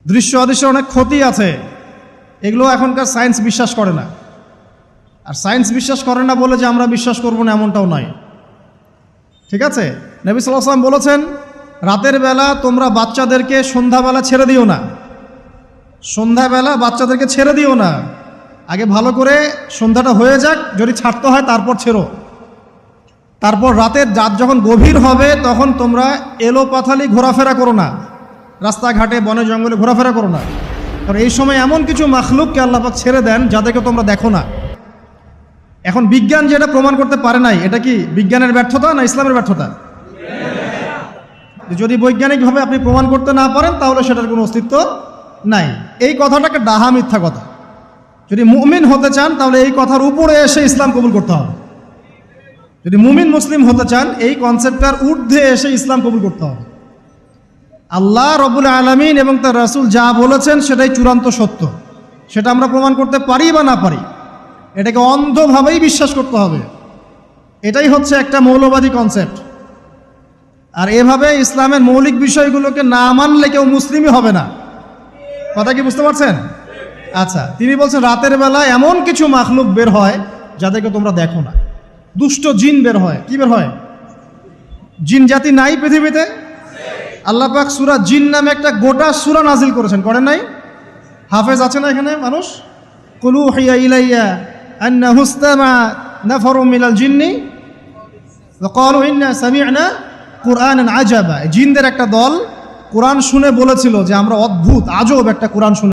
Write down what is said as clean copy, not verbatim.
দৃশ্য অদৃশ্য অনেক ক্ষতি আছে, এগুলো এখনকার সায়েন্স বিশ্বাস করে না। আর সায়েন্স বিশ্বাস করে না বলে যে আমরা বিশ্বাস করব না এমনটাও নয়, ঠিক আছে? নবী সাল্লাল্লাহু আলাইহি ওয়াসাল্লাম বলেছেন, রাতের বেলা তোমরা বাচ্চাদেরকে সন্ধ্যাবেলা ছেড়ে দিও না, সন্ধ্যাবেলা বাচ্চাদেরকে ছেড়ে দিও না, আগে ভালো করে সন্ধ্যাটা হয়ে যাক, যদি ছাড়তে হয় তারপর ছেড়ো। তারপর রাতের রাত যখন গভীর হবে তখন তোমরা এলোপাথালি ঘোরাফেরা করো না, রাস্তাঘাটে বনে জঙ্গলে ঘোরাফেরা করো না, কারণ এই সময় এমন কিছু মাখলুককে আল্লাহ পাক ছেড়ে দেন যাদেরকে তোমরা দেখো না। এখন বিজ্ঞান যেটা প্রমাণ করতে পারে নাই, এটা কি বিজ্ঞানের ব্যর্থতা না ইসলামের ব্যর্থতা? যদি বৈজ্ঞানিকভাবে আপনি প্রমাণ করতে না পারেন তাহলে সেটার কোনো অস্তিত্ব নাই। এই কথাটাকে ডাহা মিথ্যা কথা। যদি মুমিন হতে চান তাহলে এই কথার উপরে এসে ইসলাম কবুল করতে হবে। যদি মুমিন মুসলিম হতে চান এই কনসেপ্টটার ঊর্ধ্বে এসে ইসলাম কবুল করতে হবে। আল্লাহ রব্বুল আলামিন এবং তার রাসূল যা বলেছেন সেটাই চূড়ান্ত সত্য, সেটা আমরা প্রমাণ করতে পারি বা না পারি, এটাকে অন্ধভাবেই বিশ্বাস করতে হবে। এটাই হচ্ছে একটা মৌলবাদী কনসেপ্ট। আর এভাবে ইসলামের মৌলিক বিষয়গুলোকে না মানলে কেউ মুসলিমই হবে না। কথা কি বুঝতে পারছেন? আচ্ছা, তিনি বলছেন রাতের বেলা এমন কিছু মাখলুক বের হয় যাদেরকে তোমরা দেখো না। দুষ্ট জিন বের হয়। কি বের হয়? জিন জাতি নাই পৃথিবীতে? আল্লাহ পাক সূরা জিন নামে একটা গোটা সূরা নাজিল করেছেন, করেন নাই? হাফেজ আছে না এখানে মানুষ? কুলু হিয়া ইলাইয়া আন্নাহু ইসতামা নাফারুম মিনাল জিন্নি ওয়া ক্বালু ইন্না সামি'না কুরআনান আজাবা। জিনদের একটা দল কোরআন শুনে বলেছিল যে আমরা অদ্ভুত আজব একটা কোরআন শুনে